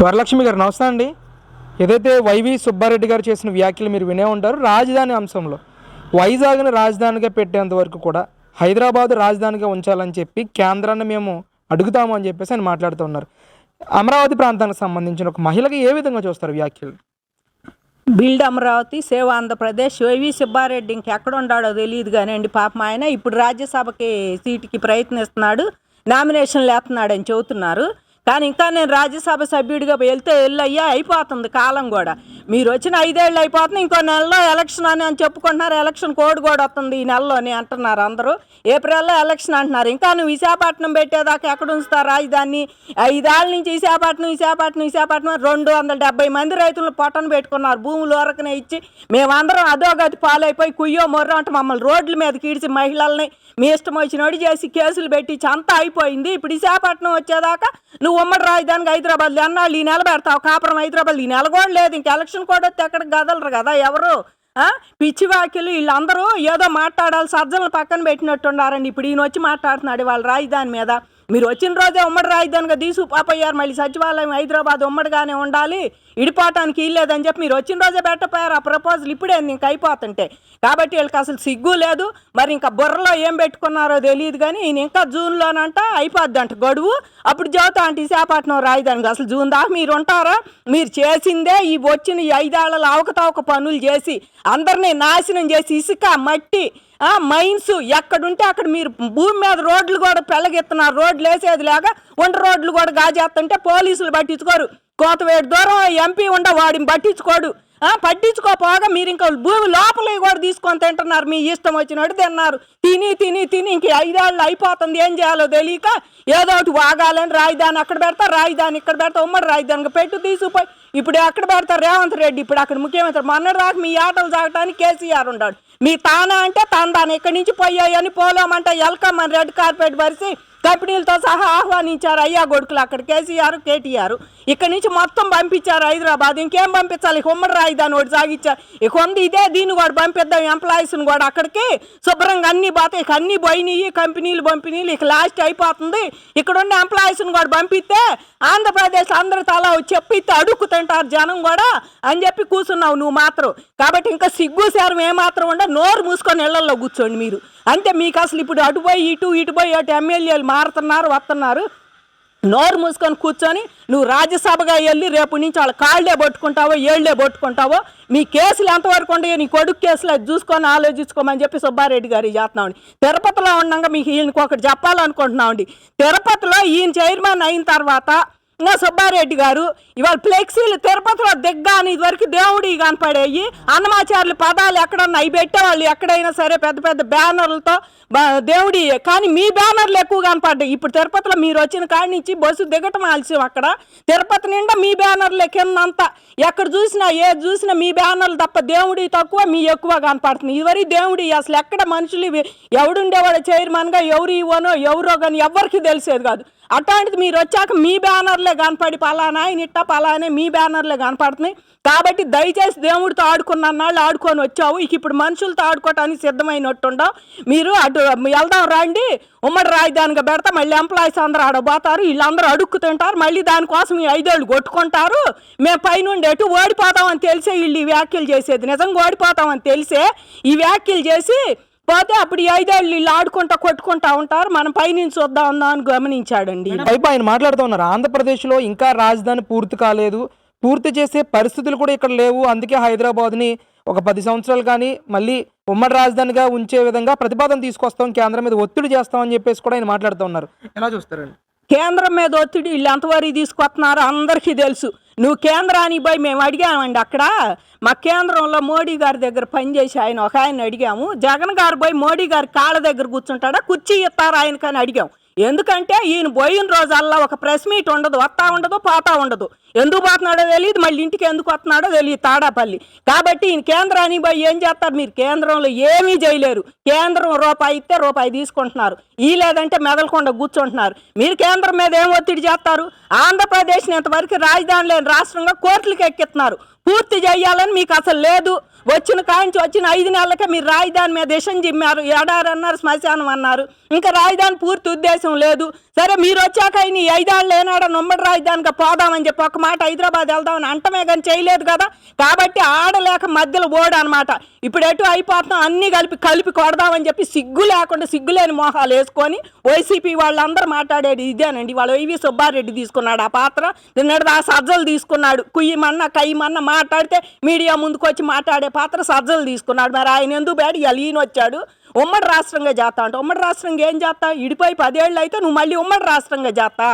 వరలక్ష్మి గారు నమస్తే అండి. ఏదైతే వైవి సుబ్బారెడ్డి గారు చేసిన వ్యాఖ్యలు మీరు వినే ఉంటారు. రాజధాని అంశంలో వైజాగ్ని రాజధానిగా పెట్టేంత వరకు కూడా హైదరాబాద్ రాజధానిగా ఉంచాలని చెప్పి కేంద్రాన్ని మేము అడుగుతాము అని చెప్పేసి ఆయన మాట్లాడుతూ ఉన్నారు. అమరావతి ప్రాంతానికి సంబంధించిన ఒక మహిళకి ఏ విధంగా చూస్తారు వ్యాఖ్యలు? Build Amaravati, save Andhra Pradesh. వైవి సుబ్బారెడ్డి ఇంకెక్కడ ఉన్నాడో తెలియదు కానివ్వండి. పాపం ఆయన ఇప్పుడు రాజ్యసభకి సీటుకి ప్రయత్నిస్తున్నాడు, నామినేషన్లు వేస్తున్నాడని చెబుతున్నారు. కానీ ఇంకా నేను రాజ్యసభ సభ్యుడిగా వెళ్తే వెళ్ళయ్యా అయిపోతుంది కాలం కూడా. మీరు వచ్చిన 5 ఏళ్ళు అయిపోతుంది, ఇంకో నెలలో ఎలక్షన్ అని చెప్పుకుంటున్నారు. ఎలక్షన్ కోడ్ కూడా వస్తుంది ఈ నెలలోనే అంటున్నారు అందరూ. ఏప్రిల్లో ఎలక్షన్ అంటున్నారు. ఇంకా నువ్వు విశాఖపట్నం పెట్టేదాకా ఎక్కడ ఉంచుతారు రాజధాని? 5 ఏళ్ళ నుంచి విశాఖపట్నం 270 మంది రైతులను పొట్టను పెట్టుకున్నారు. భూములు వరకునే ఇచ్చి మేమందరం అధోగతి పాలైపోయి కుయ్యో మొర్రో అంటే మమ్మల్ని రోడ్ల మీదకి ఈడ్చి మహిళల్ని మీ ఇష్టం వచ్చినోడు చేసి కేసులు పెట్టించి అంతా అయిపోయింది. ఇప్పుడు విశాఖపట్నం వచ్చేదాకా నువ్వు ఉమ్మడి రాజధానికి హైదరాబాద్లో అన్నాళ్ళు ఈ నెల పెడతావు. కాపురం హైదరాబాద్ ఈ నెల కూడా లేదు. ఇంక ఎలక్షన్ కూడా వస్తే ఎక్కడికి గదలరు కదా ఎవరు. పిచ్చి వ్యాఖ్యలు వీళ్ళందరూ ఏదో మాట్లాడాలి, సజ్జలను పక్కన పెట్టినట్టున్నారండి. ఇప్పుడు ఈయన వచ్చి మాట్లాడుతున్నాడు వాళ్ళ రాజధాని మీద. మీరు వచ్చిన రోజే ఉమ్మడి రాజధానిగా తీసుకుపోయారు. మళ్ళీ సచివాలయం హైదరాబాద్ ఉమ్మడిగానే ఉండాలి, ఇడిపోవటానికి ఇల్లేదని చెప్పి మీరు వచ్చిన రోజే పెట్టపోయారు ఆ ప్రపోజల్. ఇప్పుడే ఇంక అయిపోతుంటే కాబట్టి వీళ్ళకి అసలు సిగ్గు లేదు. మరి ఇంకా బుర్రలో ఏం పెట్టుకున్నారో తెలియదు. కానీ ఈయన ఇంకా జూన్లోనంట అయిపోద్ది అంట గడువు. అప్పుడు చదువుతా అంటే విశాఖపట్నం రాజధానికి అసలు జూన్ దాకా మీరు ఉంటారా? మీరు చేసిందే ఈ వచ్చిన 5 ఏళ్లలో అవకతవక పనులు చేసి అందరినీ నాశనం చేసి ఇసుక మట్టి మైన్స్ ఎక్కడుంటే అక్కడ మీరు భూమి మీద రోడ్లు కూడా పెళ్ళగెత్తున్నారు. రోడ్లు వేసేది లేక ఒంటి రోడ్లు కూడా గాజేస్తుంటే పోలీసులు పట్టించుకోరు. కోతవేడు దూరం ఎంపీ వాడిని పట్టించుకోడు. పట్టించుకోపోగా మీరు ఇంకా భూమి లోపలికి కూడా తీసుకొని తింటున్నారు. మీ ఇష్టం వచ్చినట్టు తిన్నారు. తిని ఇంక 5 ఏళ్ళు అయిపోతుంది. ఏం చేయాలో తెలియక ఏదో ఒకటి వాగాలని రాజధాని అక్కడ పెడతా, రాజధాని ఇక్కడ పెడతా, ఉమ్మడి రాజధానికి పెట్టు తీసుకుపోయి ఇప్పుడు ఎక్కడ పెడతారు? రేవంత్ రెడ్డి ఇప్పుడు అక్కడ ముఖ్యమంత్రి. మొన్నటిదాకా మీ ఆటలు సాగటానికి కేసీఆర్ ఉన్నాడు. మీ తానా అంటే తందాను ఇక్కడి నుంచి పోయాయని పోలామంటే వెల్కమ్ అని రెడ్ కార్పెట్ పరిచి కంపెనీలతో సహా ఆహ్వానించారు అయ్యా కొడుకులు అక్కడ కేసీఆర్ కేటీఆర్. ఇక్కడి నుంచి మొత్తం పంపించారు హైదరాబాద్. ఇంకేం పంపించాలి? ఉమ్మడి రాజధాని ఒకటి సాగించారు. ఇక ఉంది ఇదే దీన్ని కూడా పంపిద్దాం ఎంప్లాయీస్ని కూడా అక్కడికి శుభ్రంగా అన్ని పోతాయి. ఇక అన్ని పోయినాయి కంపెనీలు ఇక లాస్ట్ అయిపోతుంది. ఇక్కడ ఉన్న ఎంప్లాయీస్ని కూడా పంపిస్తే ఆంధ్రప్రదేశ్ అందరి తలా చెప్పిస్తే అడుక్కు తింటారు జనం కూడా అని చెప్పి కూర్చున్నావు నువ్వు మాత్రం. కాబట్టి ఇంకా సిగ్గు శారం ఏమాత్రం ఉండ నోరు మూసుకొని ఇళ్లలో కూర్చోండి మీరు. అంటే మీకు అసలు ఇప్పుడు అటు పోయి ఇటు పోయి అటు ఎమ్మెల్యేలు మారుతున్నారు వస్తున్నారు. నోరు మూసుకొని కూర్చొని నువ్వు రాజ్యసభగా వెళ్ళి రేపు నుంచి వాళ్ళ కాళ్ళే పట్టుకుంటావో ఏళ్లే పట్టుకుంటావో. మీ కేసులు ఎంతవరకు ఉంటాయో నీ కొడుకు కేసులు అది చూసుకొని ఆలోచించుకోమని చెప్పి సుబ్బారెడ్డి గారు చేస్తున్నామండి. తిరుపతిలో ఉండగా మీకు ఈయనకి ఒకటి చెప్పాలనుకుంటున్నామండి. తిరుపతిలో ఈయన చైర్మన్ అయిన తర్వాత ఇంకా సుబ్బారెడ్డి గారు ఇవాళ ఫ్లెక్సీలు తిరుపతిలో దిగ్గాని ఇదివరకు దేవుడి కనపడేవి అన్నమాచార్యుల పదాలు ఎక్కడన్నా అవి పెట్టేవాళ్ళు. ఎక్కడైనా సరే పెద్ద పెద్ద బ్యానర్లతో దేవుడి, కానీ మీ బ్యానర్లు ఎక్కువ కనపడ్డాయి. ఇప్పుడు తిరుపతిలో మీరు వచ్చిన కాడి నుంచి బస్సు దిగటం ఆలస్యం. అక్కడ తిరుపతి నిండా మీ బ్యానర్లే కిందంతా. ఎక్కడ చూసినా ఏది చూసినా మీ బ్యానర్లు తప్ప దేవుడి తక్కువ మీ ఎక్కువ కనపడుతుంది. ఇదివరకు దేవుడి అసలు ఎక్కడ మనుషులు ఎవడుండేవాడు చైర్మన్గా ఎవరు ఇవ్వనో ఎవరో కానీ ఎవరికి తెలిసేది కాదు. అట్లాంటిది మీరు వచ్చాక మీ బ్యానర్లే కనపడి పలానా ఇట్ట పలానే మీ బ్యానర్లే కనపడుతున్నాయి. కాబట్టి దయచేసి దేవుడితో ఆడుకున్నాళ్ళు ఆడుకొని వచ్చావు. ఇక ఇప్పుడు మనుషులతో ఆడుకోవటానికి సిద్ధమైనట్టుండవు. మీరు అటు వెళ్దాం రండి ఉమ్మడి రాజధానిగా పెడతా. మళ్ళీ ఎంప్లాయీస్ అందరూ ఆడబోతారు. వీళ్ళందరూ అడుక్కు తింటారు. మళ్ళీ దానికోసం ఈ 5 ఏళ్ళు కొట్టుకుంటారు. మేము పైనుండి ఎటు ఓడిపోతామని తెలిసే వీళ్ళు ఈ వ్యాఖ్యలు చేసేది. నిజంగా ఓడిపోతామని తెలిసే ఈ వ్యాఖ్యలు చేసి పోతే అప్పుడు 5 ఏళ్ళు వీళ్ళు ఆడుకుంటా కొట్టుకుంటా ఉంటారు. మనం పైనుంచి చూద్దాం అని గమనించాడండి. ఆయన మాట్లాడుతూ ఉన్నారు ఆంధ్రప్రదేశ్లో ఇంకా రాజధాని పూర్తి కాలేదు, పూర్తి చేసే పరిస్థితులు కూడా ఇక్కడ లేవు. అందుకే హైదరాబాద్ని ఒక 10 సంవత్సరాలు కానీ మళ్ళీ ఉమ్మడి రాజధానిగా ఉంచే విధంగా ప్రతిపాదన తీసుకొస్తాం, కేంద్రం మీద ఒత్తిడి చేస్తామని చెప్పేసి కూడా ఆయన మాట్లాడుతూ ఉన్నారు. ఎలా చూస్తారండి? కేంద్రం మీద ఒత్తిడి వీళ్ళు ఎంతవరకు తీసుకొస్తున్నారో అందరికీ తెలుసు. నువ్వు కేంద్రానికి పోయి మేము అడిగామండి. అక్కడ మా కేంద్రంలో మోడీ గారి దగ్గర పనిచేసి ఒక ఆయన అడిగాము. జగన్ గారు పోయి మోడీ గారి కాళ్ళ దగ్గర కూర్చుంటాడా, కుర్చీ ఇస్తారా ఆయనకని అడిగాం. ఎందుకంటే ఈయన పోయిన రోజల్లా ఒక ప్రెస్ మీట్ ఉండదు, వస్తా ఉండదు పోతా ఉండదు. ఎందుకు పోతున్నాడో తెలియదు, మళ్ళీ ఇంటికి ఎందుకు వస్తున్నాడో తెలియదు తాడాపల్లి. కాబట్టి ఈయన కేంద్రానికి పోయి ఏం చేస్తారు? మీరు కేంద్రంలో ఏమీ చేయలేరు. కేంద్రం రూపాయి ఇస్తే రూపాయి తీసుకుంటున్నారు. ఈ లేదంటే మెదలకుండా కూర్చుంటున్నారు. మీరు కేంద్రం మీద ఏం ఒత్తిడి చేస్తారు? ఆంధ్రప్రదేశ్ని ఇంతవరకు రాజధాని లేని రాష్ట్రంగా కోర్టులకు ఎక్కిస్తున్నారు. పూర్తి చేయాలని మీకు అసలు లేదు. వచ్చిన కాంచి వచ్చిన 5 నెలలకే మీరు రాజధాని మీద విషం జిమ్మారు, ఎడారి అన్నారు, శ్మశానం అన్నారు. ఇంకా రాజధాని పూర్తి ఉద్దేశం లేదు. సరే మీరు వచ్చాక ఈ 5 ఏళ్ళు ఏనాడని ఉమ్మడి రాజధానిగా పోదామని చెప్పి ఒక మాట హైదరాబాద్ వెళ్దామని అంటమే కానీ చేయలేదు కదా. కాబట్టి ఆడలేక మధ్యలో ఓడనమాట. ఇప్పుడు ఎటు అయిపోతున్నాం అన్నీ కలిపి కొడదామని చెప్పి సిగ్గు లేకుండా సిగ్గులేని మోహాలు వేసుకొని వైసీపీ వాళ్ళందరూ మాట్లాడేది ఇదేనండి. వాళ్ళు వైవి సుబ్బారెడ్డి తీసుకున్నాడు ఆ పాత్ర, నిన్నటి ఆ సజ్జలు తీసుకున్నాడు. కుయ్యమన్నా కయ్యమన్నా మాట్లాడితే మీడియా ముందుకు వచ్చి మాట్లాడే పాత్ర సజ్జలు తీసుకున్నాడు. మరి ఆయన ఎందుకు బయట ఈయన వచ్చాడు ఉమ్మడి రాష్ట్రంగా చేస్తా అంటే ఉమ్మడి రాష్ట్రంగా ఏం చేస్తా? ఇడిపోయి 10 ఏళ్ళు అయితే నువ్వు మళ్ళీ ఉమ్మడి రాష్ట్రంగా చేస్తా.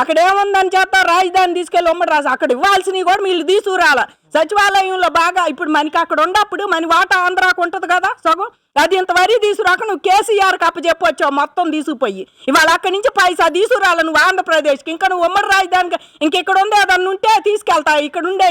అక్కడ ఏముందని చేస్తా? రాజధాని తీసుకెళ్ళి ఉమ్మడి రాష్ట్రం అక్కడ ఇవ్వాల్సినవి కూడా వీళ్ళు తీసుకురాల. సచివాలయంలో బాగా ఇప్పుడు మనకి అక్కడ ఉన్నప్పుడు మన వాటా ఆంధ్రాకు ఉంటుంది కదా సగం, అది ఇంతవరకు తీసుకురాక నువ్వు కేసీఆర్కి అప్పచెప్పొచ్చావు మొత్తం తీసుకుపోయి. ఇవాళ అక్కడి నుంచి పైసా తీసుకురాల నువ్వు ఆంధ్రప్రదేశ్కి. ఇంకా నువ్వు ఉమ్మడి రాజధానికి ఇంకెక్కడ ఉండే అదన్నీ ఉంటే తీసుకెళ్తా. ఇక్కడ ఉండే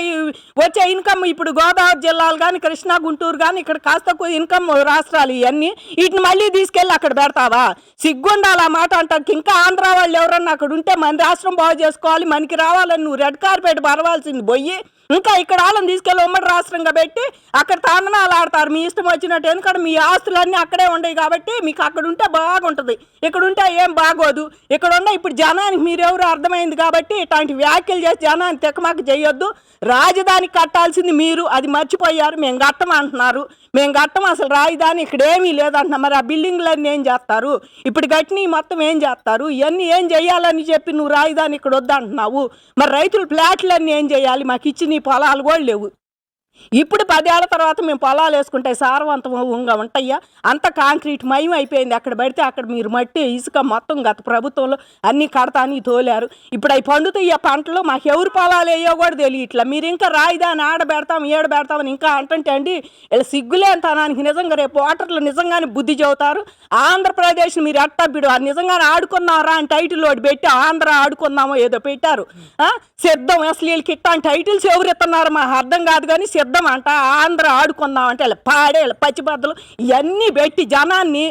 వచ్చే ఇన్కమ్ ఇప్పుడు గోదావరి జిల్లాలు కానీ కృష్ణా గుంటూరు కానీ ఇక్కడ కాస్త ఇన్కమ్ రాష్ట్రాలు ఇవన్నీ వీటిని మళ్ళీ తీసుకెళ్ళి అక్కడ పెడతావా? సిగ్గుండాలి ఆ మాట అంటానికి. ఇంకా ఆంధ్ర వాళ్ళు ఎవరన్నా అక్కడ ఉంటే మన రాష్ట్రం బాగు చేసుకోవాలి, మనకి రావాలని నువ్వు రెడ్ కార్పెట్ పరవాల్సింది పోయి ఇంకా ఇక్కడ వాళ్ళని తీసుకెళ్ళి ఉమ్మడి రాష్ట్రంగా పెట్టి అక్కడ తాండనాలు ఆడతారు మీ ఇష్టం వచ్చినట్టు. ఎందుకంటే మీ ఆస్తులన్నీ అక్కడే ఉండవు కాబట్టి మీకు అక్కడ ఉంటే బాగుంటుంది, ఇక్కడ ఉంటే ఏం బాగోదు. ఇక్కడ ఉన్న ఇప్పుడు జనానికి మీరెవరు అర్థమైంది కాబట్టి ఇట్లాంటి వ్యాఖ్యలు చేసి జనాన్ని తెక్కమాక చేయొద్దు. రాజధానికి కట్టాల్సింది మీరు, అది మర్చిపోయారు. మేము కట్టం అంటున్నారు, మేము కట్టం అసలు రాజధాని ఇక్కడ ఏమీ లేదంటున్నాం. మరి ఆ బిల్డింగ్లన్నీ ఏం చేస్తారు? ఇప్పుడు కట్టినవి మొత్తం ఏం చేస్తారు? ఇవన్నీ ఏం చేయాలని చెప్పి నువ్వు రాజధాని ఇక్కడ వద్దంటున్నావు. మరి రైతుల ఫ్లాట్లన్నీ ఏం చేయాలి? మాకు ఇచ్చిన పొలాలు కూడా లేవు. ఇప్పుడు 10 ఏళ్ల తర్వాత మేము పొలాలు వేసుకుంటే సారవంతంగా ఉంటాయా? అంత కాంక్రీట్ మయం అయిపోయింది. అక్కడ పడితే అక్కడ మీరు మట్టి ఇసుక మొత్తం గత ప్రభుత్వంలో అన్నీ కడతాని తోలారు. ఇప్పుడు అవి పండుతాయి ఆ పంటలు. మాకు ఎవరు పొలాలు వేయో కూడా తెలియట్లా. మీరు ఇంకా రాయిదాని ఆడబెడతాం ఏడబెడతామని ఇంకా అంటుంటే అండి ఇలా సిగ్గులేంతనానికి నిజంగా రేపు ఓటర్లు నిజంగానే బుద్ధి చెబుతారు. ఆంధ్రప్రదేశ్ మీరు అట్టబిడు అది నిజంగానే ఆడుకున్నారా అని టైటిల్ ఒకటి పెట్టి ఆంధ్ర ఆడుకుందామో ఏదో పెట్టారు. సిద్ధం అసలు వీళ్ళకి ఇట్టాంటి టైటిల్స్ ఎవరు ఇస్తున్నారు మాకు అర్థం కాదు. కానీ సిద్ధం అంట ఆంధ్ర ఆడుకుందాం అంటే ఇలా పాడే పచ్చిబద్దలు ఇవన్నీ పెట్టి జనాన్ని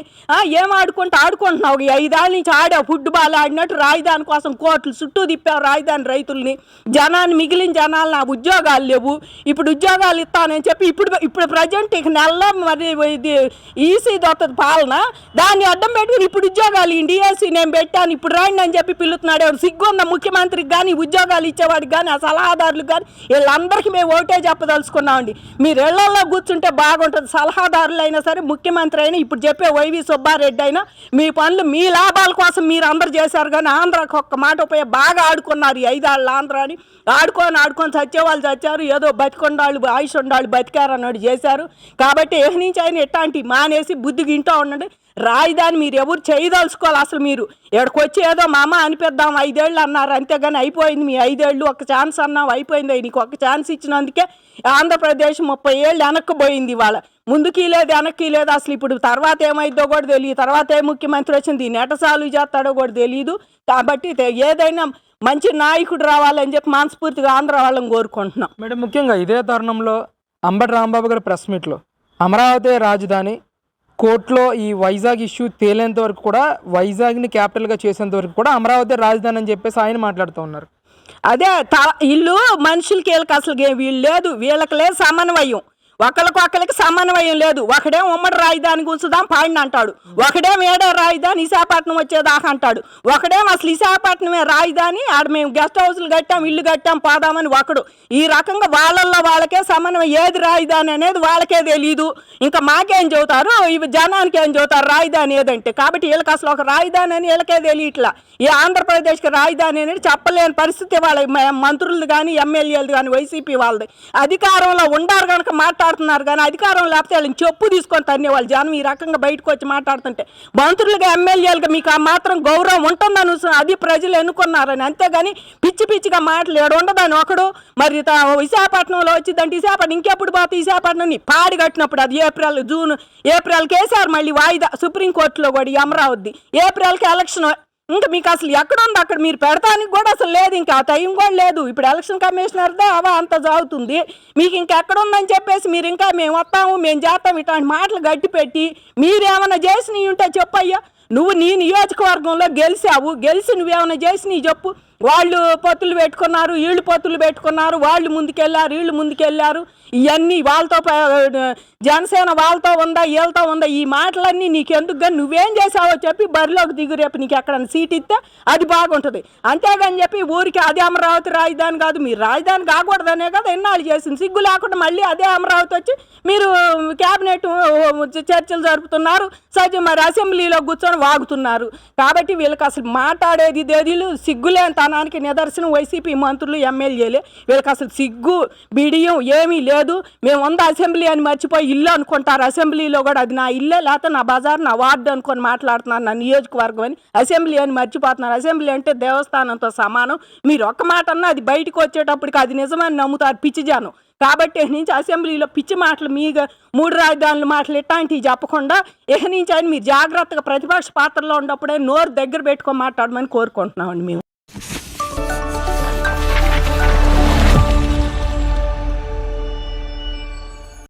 ఏం ఆడుకుంటున్నావు? 5 ఏళ్ళ నుంచి ఆడావు ఫుట్బాల్ ఆడినట్టు రాజధాని కోసం కోట్లు చుట్టూ తిప్పావు రాజధాని రైతుల్ని. జనాన్ని మిగిలిన జనాలు నా ఉద్యోగాలు లేవు, ఇప్పుడు ఉద్యోగాలు ఇస్తానని చెప్పి ఇప్పుడు ప్రజెంట్ ఇక నెలలో మరి ఇది ఈసీ దొత్తది పాలన, దాన్ని అడ్డం పెట్టుకుని ఇప్పుడు ఉద్యోగాలు డిఎస్సీ నేను పెట్టాను ఇప్పుడు రాండి అని చెప్పి పిలుస్తున్నాడు. ఎవరు సిగ్గుందా ముఖ్యమంత్రికి కానీ ఉద్యోగాలు ఇచ్చేవాడికి కానీ ఆ సలహాదారులకు కానీ వీళ్ళందరికీ మేము ఓటే చెప్పదలుచుకున్నామండి. మీరు ఇళ్లలో కూర్చుంటే బాగుంటుంది. సలహాదారులు అయినా సరే ముఖ్యమంత్రి అయినా ఇప్పుడు చెప్పే వైవి సుబ్బారెడ్డి అయినా మీ పనులు మీ లాభాల కోసం మీరు అందరు చేశారు. కానీ ఆంధ్రాకి ఒక్క మాట పోయి బాగా ఆడుకున్నారు. 5 ఏళ్ళ ఆంధ్రాని ఆడుకొని చచ్చేవాళ్ళు చచ్చారు, ఏదో బతికొండాళ్ళు ఆయుష్ ఉండాళ్ళు బతికారు అన్నట్టు చేశారు. కాబట్టి ఏ నుంచి అయినా ఎట్లాంటి మానేసి బుద్ధికి ఇంటూ ఉండండి. రాజధాని మీరు ఎవరు చేయదలుచుకోవాలి? అసలు మీరు ఎక్కడికి వచ్చి ఏదో మా అమ్మ అనిపిద్దాం 5 ఏళ్ళు అన్నారు, అంతేగాని అయిపోయింది మీ 5 ఏళ్ళు. ఒక ఛాన్స్ అన్నావు అయిపోయింది. నీకు ఒక ఛాన్స్ ఇచ్చినందుకే ఆంధ్రప్రదేశ్ 30 ఏళ్ళు వెనక్కిపోయింది. ఇవాళ ముందుకి లేదు వెనక్కి లేదు. అసలు ఇప్పుడు తర్వాత ఏమైందో కూడా తెలియదు. తర్వాత ఏ ముఖ్యమంత్రి వచ్చింది నెటసాలు చేస్తాడో కూడా తెలియదు. కాబట్టి ఏదైనా మంచి నాయకుడు రావాలని చెప్పి మనస్ఫూర్తిగా ఆంధ్ర వాళ్ళని కోరుకుంటున్నాం. మేడం, ముఖ్యంగా ఇదే తరుణంలో అంబటి రాంబాబు గారి ప్రెస్ మీట్లో అమరావతి రాజధాని కోర్టులో ఈ వైజాగ్ ఇష్యూ తేలేంత వరకు కూడా, వైజాగ్ని క్యాపిటల్గా చేసేంత వరకు కూడా అమరావతి రాజధాని అని చెప్పేసి ఆయన మాట్లాడుతూ ఉన్నారు. అదే వీళ్ళు మనుషులకి వీళ్ళకి అసలు వీళ్ళు లేదు, వీళ్ళకి లేదు సమన్వయం. ఒకరికి సమన్వయం లేదు. ఒకడే ఉమ్మడి రాజధాని కూర్చుదాం పాడిని అంటాడు, ఒకడేం ఏడే రాజధాని విశాఖపట్నం వచ్చేదాకా అంటాడు, ఒకడేం అసలు విశాఖపట్నమే రాజధాని ఆడ మేము గెస్ట్ హౌస్లు కట్టాం ఇల్లు కట్టాం పోదామని ఒకడు. ఈ రకంగా వాళ్ళల్లో వాళ్ళకే సమన్వయం ఏది రాజధాని అనేది వాళ్ళకే తెలియదు. ఇంకా మాకేం చెబుతారు, ఇవి జనానికి ఏం చెబుతారు రాజధాని ఏదంటే. కాబట్టి వీళ్ళకి అసలు ఒక రాజధాని అని వీళ్ళకే తెలియట్లా. ఈ ఆంధ్రప్రదేశ్కి రాజధాని అనేది చెప్పలేని పరిస్థితి వాళ్ళ మంత్రులు కానీ ఎమ్మెల్యేలు కానీ వైసీపీ వాళ్ళది. అధికారంలో ఉండారు కనుక మాట్లాడుతున్నారు, కానీ అధికారం లేకపోతే వాళ్ళని చెప్పు తీసుకొని తన్నే వాళ్ళు జనం ఈ రకంగా బయటకు వచ్చి మాట్లాడుతుంటే. మంత్రులుగా ఎమ్మెల్యేలుగా మీకు ఆ మాత్రం గౌరవం ఉంటుందని అది ప్రజలు ఎన్నుకున్నారని, అంతేగాని పిచ్చి పిచ్చిగా మాట్లాడు ఉండదని ఒకడు. మరి విశాఖపట్నంలో వచ్చిందంటే విశాఖపట్నం ఇంకెప్పుడు పోతే విశాఖపట్నం పాడి కట్టినప్పుడు అది ఏప్రిల్కి వేసారు మళ్ళీ వాయిదా సుప్రీంకోర్టులో కూడా. అమరావతి ఏప్రిల్కి ఎలక్షన్. ఇంకా మీకు అసలు ఎక్కడ ఉంది అక్కడ మీరు పెడతానికి కూడా అసలు లేదు, ఇంకా ఆ టైం కూడా లేదు. ఇప్పుడు ఎలక్షన్ కమిషనర్దే అవా అంత సాగుతుంది. మీకు ఇంకెక్కడ ఉందని చెప్పేసి మీరు ఇంకా మేము వస్తాము మేము చేస్తాం ఇట్లాంటి మాటలు గట్టి పెట్టి మీరేమైనా చేసినవి ఉంటే చెప్పయ్యా. నువ్వు నీ నియోజకవర్గంలో గెలిచి నువ్వేమైనా చేసినవి చెప్పు. వాళ్ళు పొత్తులు పెట్టుకున్నారు, వీళ్ళు పొత్తులు పెట్టుకున్నారు, వాళ్ళు ముందుకెళ్ళారు, వీళ్ళు ముందుకెళ్ళారు. ఇవన్నీ వాళ్ళతో జనసేన వాళ్ళతో ఉందా, వీళ్ళతో ఉందా, ఈ మాటలన్నీ నీకెందుకు కానీ నువ్వేం చేసావో చెప్పి బరిలోకి దిగు. రేపు నీకు ఎక్కడైనా సీట్ ఇస్తే అది బాగుంటుంది. అంతేగాని చెప్పి ఊరికి అదే అమరావతి రాజధాని కాదు, మీరు రాజధాని కాకూడదనే కదా ఎన్నాళ్ళు చేసింది. సిగ్గు లేకుండా మళ్ళీ అదే అమరావతి వచ్చి మీరు క్యాబినెట్ చర్చలు జరుపుతున్నారు, మరి అసెంబ్లీలో కూర్చొని వాగుతున్నారు. కాబట్టి వీళ్ళకి అసలు మాట్లాడేది దేదీలు సిగ్గులేని తనానికి నిదర్శనం వైసీపీ మంత్రులు, ఎమ్మెల్యేలే. వీళ్ళకి అసలు సిగ్గు బిడియం ఏమీ లేదు. మేము వంద అసెంబ్లీ అని మర్చిపోయి ఇల్లు అనుకుంటారు. అసెంబ్లీలో కూడా అది నా ఇల్లే, లేకపోతే నా బజార్, నా వార్డు అనుకొని మాట్లాడుతున్నారు, నా నియోజకవర్గం అని. అసెంబ్లీ అని మర్చిపోతున్నారు. అసెంబ్లీ అంటే దేవస్థానంతో సమానం. మీరు ఒక్క మాట అన్నా అది బయటకు వచ్చేటప్పటికి అది నిజమని నమ్ముతారు పిచ్చి జనం. కాబట్టి నుంచి అసెంబ్లీలో పిచ్చి మాటలు, మీ 3 రాజధానుల మాటలు ఇట్లాంటివి చెప్పకుండా నుంచి అని మీరు జాగ్రత్తగా ప్రతిపక్ష పాత్రలో ఉన్నప్పుడే నోరు దగ్గర పెట్టుకొని మాట్లాడమని కోరుకుంటున్నామండి మేము.